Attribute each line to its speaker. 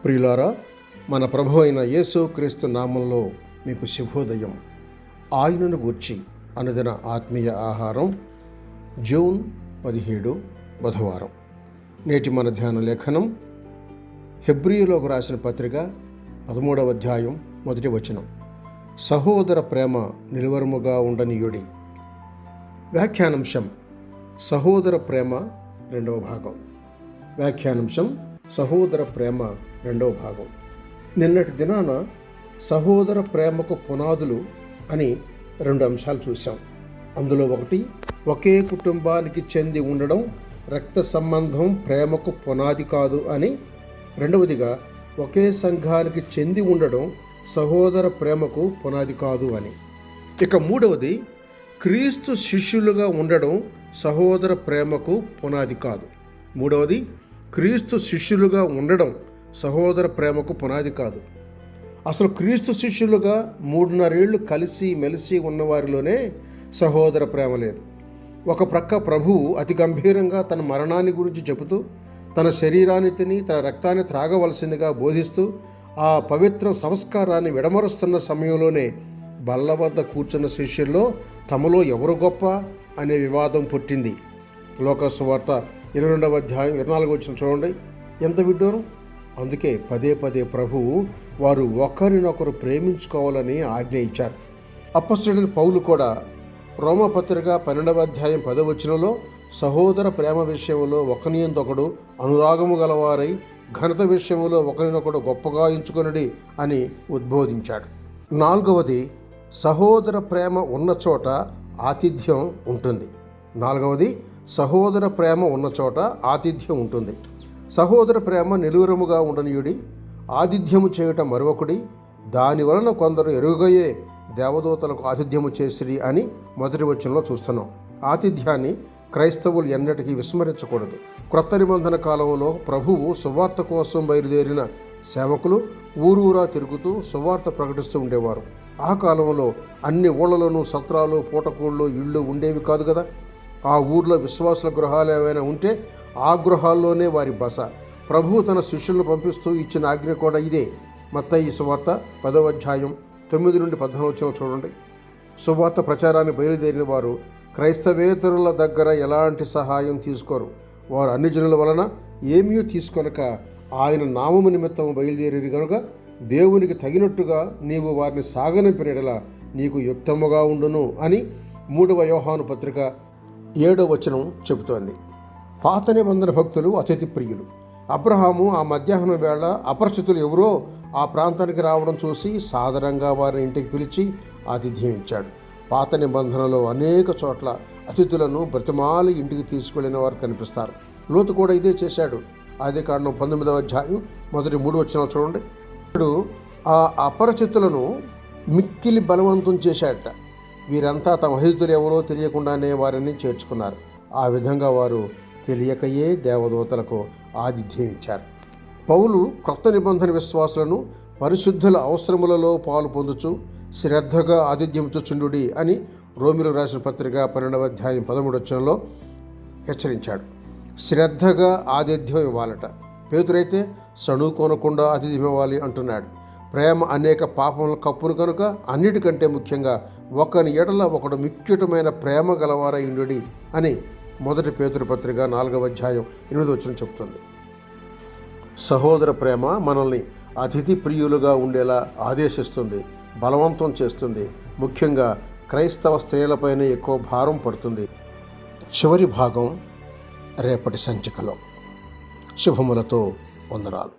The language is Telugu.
Speaker 1: ప్రియులారా, మన ప్రభు అయిన యేసు క్రీస్తు నామంలో మీకు శుభోదయం. ఆయనను గూర్చి అనుదిన ఆత్మీయ ఆహారం, జూన్ 17 బుధవారం. నేటి మన ధ్యాన లేఖనం హెబ్రీయులకు రాసిన పత్రిక 13వ అధ్యాయం 1వ వచనం. సహోదర ప్రేమ నిలువరముగా ఉండనీయుడి. వ్యాఖ్యానాంశం సహోదర ప్రేమ 2వ భాగం. వ్యాఖ్యానాంశం సహోదర ప్రేమ 2వ భాగం. నిన్నటి దినాన సహోదర ప్రేమకు పునాదులు అని 2 అంశాలు చూసాం. అందులో ఒకటి, ఒకే కుటుంబానికి చెంది ఉండడం రక్త సంబంధం ప్రేమకు పునాది కాదు అని. రెండవదిగా, ఒకే సంఘానికి చెంది ఉండడం సహోదర ప్రేమకు పునాది కాదు అని. ఇక మూడవది, క్రీస్తు శిష్యులుగా ఉండడం సహోదర ప్రేమకు పునాది కాదు. మూడవది, క్రీస్తు శిష్యులుగా ఉండడం సహోదర ప్రేమకు పునాది కాదు. అసలు క్రీస్తు శిష్యులుగా 3.5 ఏళ్ళు కలిసి మెలిసి ఉన్నవారిలోనే సహోదర ప్రేమ లేదు. ఒక ప్రక్క ప్రభువు అతి గంభీరంగా తన మరణాన్ని గురించి చెబుతూ, తన శరీరాన్ని తిని తన రక్తాన్ని త్రాగవలసిందిగా బోధిస్తూ, ఆ పవిత్ర సంస్కారాన్ని విడమరుస్తున్న సమయంలోనే బల్ల వద్ద కూర్చున్న శిష్యుల్లో తమలో ఎవరు గొప్ప అనే వివాదం పుట్టింది. లోకాసు వార్త 22వ అధ్యాయం 24వ వచనం చూడండి, ఎంత విడ్డూరం. అందుకే పదే పదే ప్రభువు వారు ఒకరినొకరు ప్రేమించుకోవాలని ఆజ్ఞ ఇచ్చారు. అపొస్తలుడైన పౌలు కూడా రోమాపత్రిక 12వ అధ్యాయం 10వ వచనంలో సహోదర ప్రేమ విషయంలో ఒకనియందొకడు అనురాగము గలవారై ఘనత విషయంలో ఒకరినొకడు గొప్పగా ఎంచుకొనుడి అని ఉద్బోధించాడు. 4వది, సహోదర ప్రేమ ఉన్న చోట ఆతిథ్యం ఉంటుంది. 4వది, సహోదర ప్రేమ ఉన్న చోట ఆతిథ్యం ఉంటుంది. సహోదర ప్రేమ నిలువరముగా ఉండనీయుడి, ఆతిథ్యము చేయుట మరొకడి, దాని వలన కొందరు ఎరుగయే దేవదూతలకు ఆతిథ్యము చేసిరి అని మొదటి వచనంలో చూస్తున్నాం. ఆతిథ్యాన్ని క్రైస్తవులు ఎన్నటికీ విస్మరించకూడదు. క్రొత్త నిబంధన కాలంలో ప్రభువు సువార్త కోసం బయలుదేరిన సేవకులు ఊరూరా తిరుగుతూ సువార్త ప్రకటిస్తూ ఉండేవారు. ఆ కాలంలో అన్ని ఊళ్ళలోనూ సత్రాలు, పూటకూళ్ళు, ఇళ్ళు ఉండేవి కాదు కదా. ఆ ఊర్లో విశ్వాసుల గృహాలు ఏమైనా ఉంటే ఆ గృహాల్లోనే వారి బస. ప్రభువు తన శిష్యులను పంపిస్తూ ఇచ్చిన ఆజ్ఞ కూడా ఇదే. మత్తయి సువార్త 10వ అధ్యాయం 9 నుండి 14 వచనం చూడండి. సువార్త ప్రచారాన్ని బయలుదేరిన వారు క్రైస్తవేతరుల దగ్గర ఎలాంటి సహాయం తీసుకోరు. వారు అన్ని జనుల వలన ఏమీ తీసుకొనక ఆయన నామము నిమిత్తం బయలుదేరి కనుక దేవునికి తగినట్టుగా నీవు వారిని సాగనంపిన యెడల నీకు యుక్తముగా ఉండును అని 3వ యోహాను పత్రిక 7వ వచనం చెబుతోంది. పాత నిబంధన భక్తులు అతిథి ప్రియులు. అబ్రహాము ఆ మధ్యాహ్నం వేళ అపరిచితులు ఎవరో ఆ ప్రాంతానికి రావడం చూసి సాదరంగా వారిని ఇంటికి పిలిచి ఆతిథ్యం ఇచ్చాడు. పాత నిబంధనలో అనేక చోట్ల అతిథులను బ్రతిమాలి ఇంటికి తీసుకెళ్లిన వారు కనిపిస్తారు. లోతు కూడా ఇదే చేశాడు. ఆదికాండం 19వ అధ్యాయం మొదటి 3 వచనాలు చూడండి. ఇప్పుడు ఆ అపరిచితులను మిక్కిలి బలవంతం చేశాడట. వీరంతా తమ అతిథులు ఎవరో తెలియకుండానే వారిని చేర్చుకున్నారు. ఆ విధంగా వారు తెలియకయే దేవదూతలకు ఆతిథ్యం ఇచ్చారు. పౌలు క్రొత్త నిబంధన విశ్వాసులను పరిశుద్ధుల అవసరములలో పాలు పొందుచు శ్రద్ధగా ఆతిథ్యంచుచుండుడి అని రోమిలకు రాసిన పత్రిక 12వ అధ్యాయం 13వ వచనంలో హెచ్చరించాడు. శ్రద్ధగా ఆతిథ్యం ఇవ్వాలట. పేతురైతే సణుకొనకుండా ఆతిథ్యం ఇవ్వాలి అంటున్నాడు. ప్రేమ అనేక పాపముల కప్పును కనుక అన్నిటికంటే ముఖ్యంగా ఒకని ఎడల ఒకడు మిక్కిటమైన ప్రేమ గలవారై ఉండుడి అని మొదటి పేతురు పత్రిక 4వ అధ్యాయం 8వ వచనం చెబుతుంది. సహోదర ప్రేమ మనల్ని అతిథి ప్రియులుగా ఉండేలా ఆదేశిస్తుంది, బలవంతం చేస్తుంది. ముఖ్యంగా క్రైస్తవ స్త్రీలపైన ఎక్కువ భారం పడుతుంది. చివరి భాగం రేపటి సంచికలో. శుభములతో వందనాలు.